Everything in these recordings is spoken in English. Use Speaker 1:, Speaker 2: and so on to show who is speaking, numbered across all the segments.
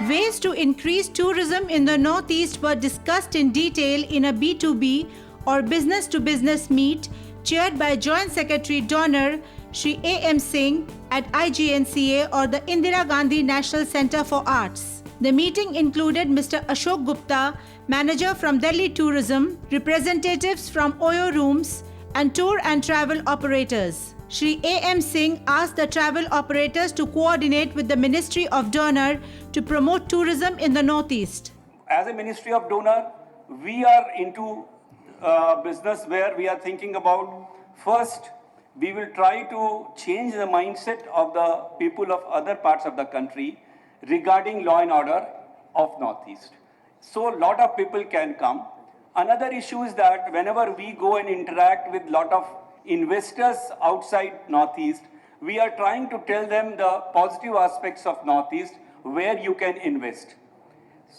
Speaker 1: Ways to increase tourism in the Northeast were discussed in detail in a B2B or business to business meet chaired by Joint Secretary Donor Shri A.M. Singh at IGNCA or the Indira Gandhi National Centre for Arts. The meeting included Mr. Ashok Gupta, manager from Delhi Tourism, representatives from Oyo Rooms, and tour and travel operators. Shri A.M. Singh asked the travel operators to coordinate with the Ministry of Donor to promote tourism in the Northeast.
Speaker 2: As a Ministry of Donor, we are into business where we are thinking about, first, we will try to change the mindset of the people of other parts of the country regarding law and order of Northeast. So a lot of people can come. Another issue is that whenever we go and interact with a lot of investors outside Northeast, we are trying to tell them the positive aspects of Northeast where you can invest.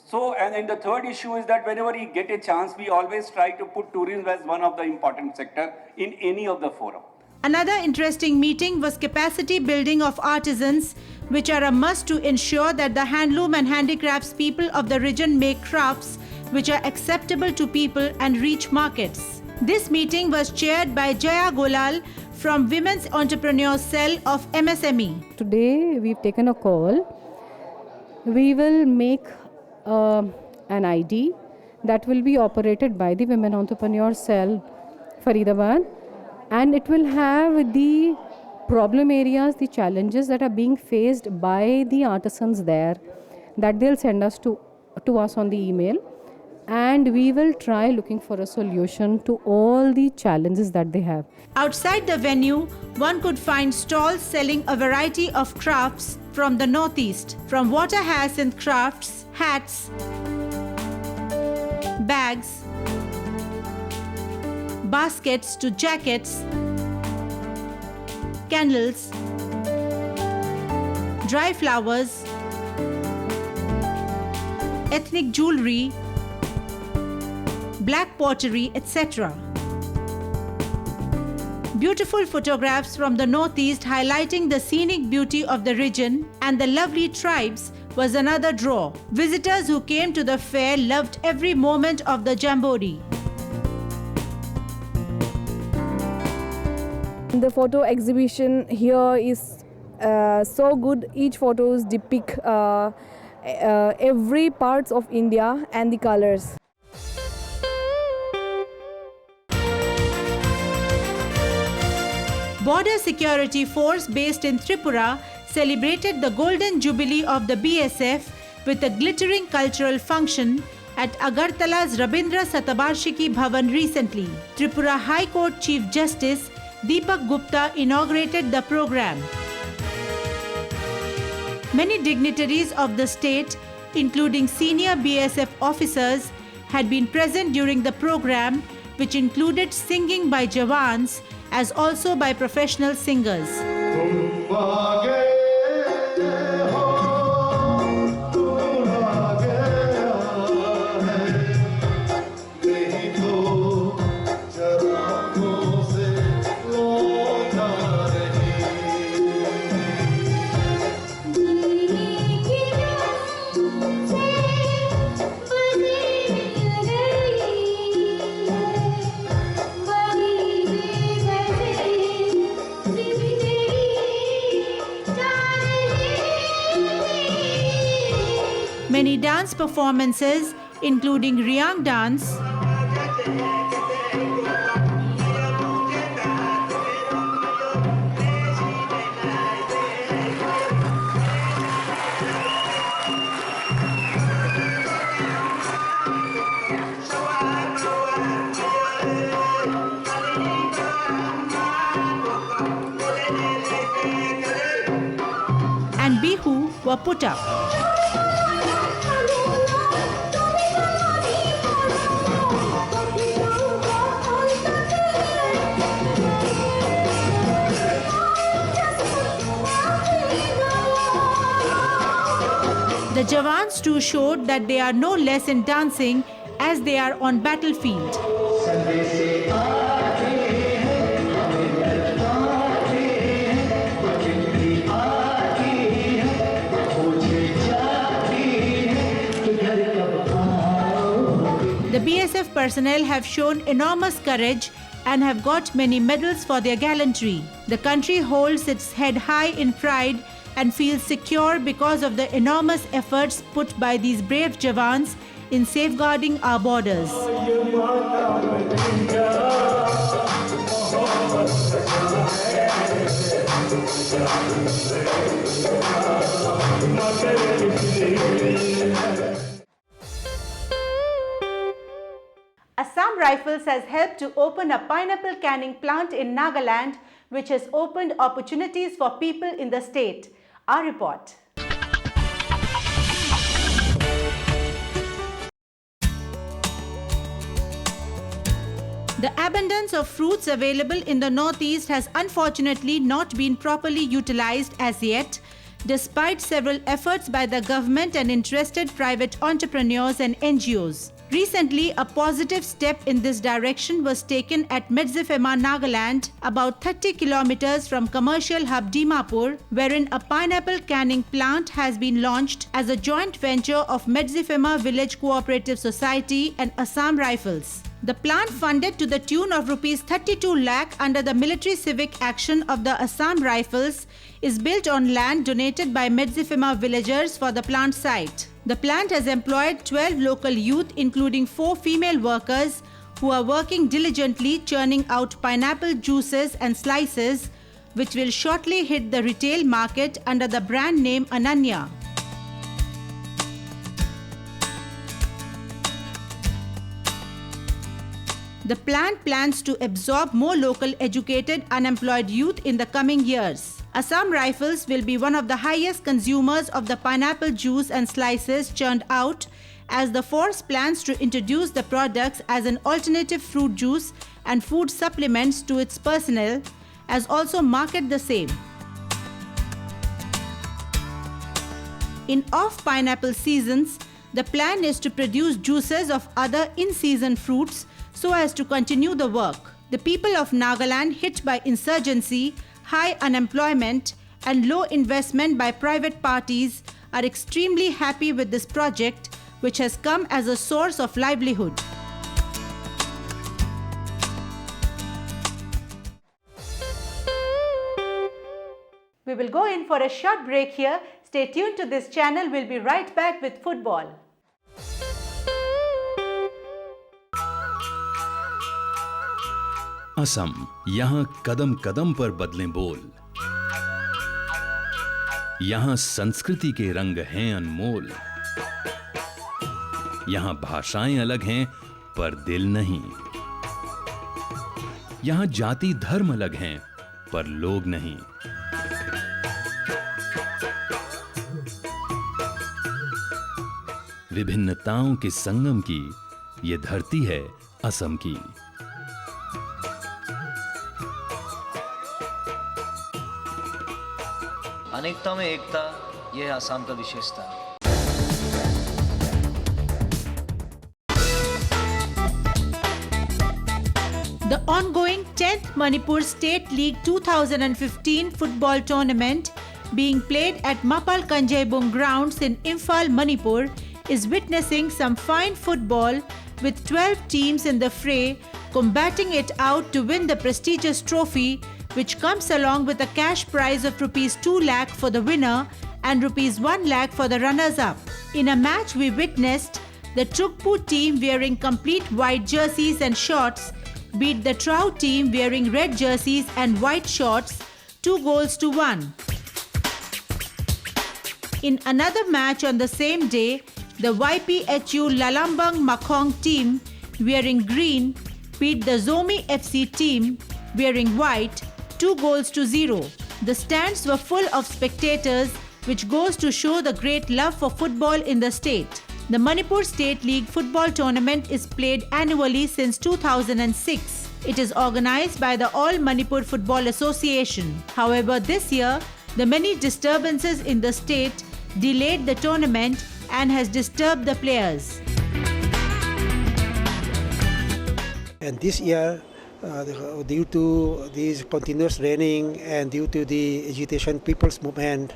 Speaker 2: So, and then the third issue is that whenever we get a chance, we always try to put tourism as one of the important sector in any of the forum.
Speaker 1: Another interesting meeting was capacity building of artisans, which are a must to ensure that the handloom and handicrafts people of the region make crafts which are acceptable to people and reach markets. This meeting was chaired by Jaya Golal from Women's Entrepreneur Cell of MSME.
Speaker 3: Today we've taken a call. We will make an ID that will be operated by the Women Entrepreneur Cell Faridabad, and it will have the problem areas, the challenges that are being faced by the artisans there, that they'll send us to us on the email, and we will try looking for a solution to all the challenges that they have.
Speaker 1: Outside the venue, one could find stalls selling a variety of crafts from the Northeast, from water hyacinth crafts, hats, bags, baskets to jackets, candles, dry flowers, ethnic jewelry, black pottery, etc. Beautiful photographs from the Northeast highlighting the scenic beauty of the region and the lovely tribes was another draw. Visitors who came to the fair loved every moment of the Jamboree.
Speaker 4: The photo exhibition here is so good. Each photos depict every parts of India and the colors.
Speaker 1: Border Security Force based in Tripura celebrated the Golden Jubilee of the BSF with a glittering cultural function at Agartala's Rabindra Satabarshiki Bhavan recently. Tripura High Court Chief Justice Deepak Gupta inaugurated the program. Many dignitaries of the state, including senior BSF officers, had been present during the program, which included singing by Jawans as also by professional singers. Many dance performances, including Riyang dance, and Bihu were put up. The Jawans too showed that they are no less in dancing as they are on battlefield. personnel have shown enormous courage and have got many medals for their gallantry. The country holds its head high in pride and feels secure because of the enormous efforts put by these brave Jawans in safeguarding our borders. Assam Rifles has helped to open a pineapple canning plant in Nagaland, which has opened opportunities for people in the state. Our report. The abundance of fruits available in the Northeast has unfortunately not been properly utilized as yet, despite several efforts by the government and interested private entrepreneurs and NGOs. Recently, a positive step in this direction was taken at Medzifema, Nagaland, about 30 kilometers from commercial hub Dimapur, wherein a pineapple canning plant has been launched as a joint venture of Medzifema Village Cooperative Society and Assam Rifles. The plant, funded to the tune of Rs 32 lakh under the military civic action of the Assam Rifles, is built on land donated by Medzifema villagers for the plant site. The plant has employed 12 local youth, including 4 female workers, who are working diligently churning out pineapple juices and slices, which will shortly hit the retail market under the brand name Ananya. The plant plans to absorb more local educated unemployed youth in the coming years. Assam Rifles will be one of the highest consumers of the pineapple juice and slices churned out, as the force plans to introduce the products as an alternative fruit juice and food supplements to its personnel, as also market the same. In off-pineapple seasons, the plan is to produce juices of other in-season fruits so as to continue the work. The people of Nagaland, hit by insurgency, high unemployment and low investment by private parties, are extremely happy with this project, which has come as a source of livelihood. We will go in for a short break here. Stay tuned to this channel. We'll be right back with football.
Speaker 5: Assam, यहाँ कदम कदम पर बदलें बोल। यहाँ संस्कृति के रंग हैं अनमोल। यहाँ भाषाएं अलग हैं पर दिल नहीं। यहाँ जाति धर्म अलग हैं पर लोग नहीं। विभिन्नताओं के संगम की ये धरती है असम की।
Speaker 6: अनेकता में एकता, यह है असम का विशेषता।
Speaker 1: The ongoing 10th Manipur State League 2015 football tournament, being played at Mapal Kanjaibung grounds in Imphal, Manipur, is witnessing some fine football, with 12 teams in the fray combating it out to win the prestigious trophy, which comes along with a cash prize of Rs 2 lakh for the winner and Rs 1 lakh for the runners-up. In a match we witnessed, the Trukpu team, wearing complete white jerseys and shorts, beat the Trau team wearing red jerseys and white shorts 2-1. In another match on the same day, the YPHU Lalambang Makhong team, wearing green, beat the Zomi FC team wearing white 2-0. The stands were full of spectators, which goes to show the great love for football in the state. The Manipur State League football tournament is played annually since 2006. It is organized by the All Manipur Football Association. However, this year, the many disturbances in the state delayed the tournament and has disturbed the players.
Speaker 7: And this year, due to this continuous raining and due to the agitation people's movement,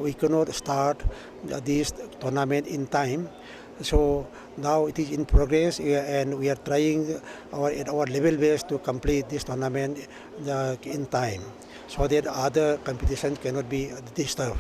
Speaker 7: we cannot start this tournament in time. So now it is in progress, and we are trying at our level best to complete this tournament in time, so that other competitions cannot be disturbed.